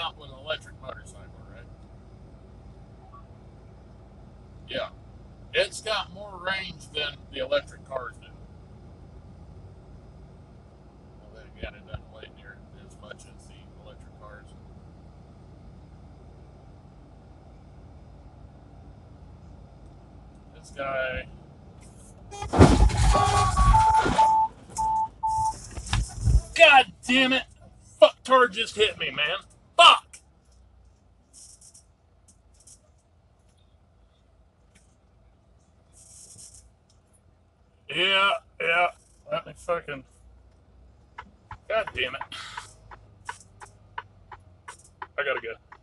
out with an electric motorcycle, right? Yeah. It's got more range than the electric cars do. Well, then again, it doesn't weigh near as much as the electric cars. This guy. God damn it! Fucktard just hit me, man. Fuck! Yeah, yeah. Let me fucking. God damn it. I gotta go.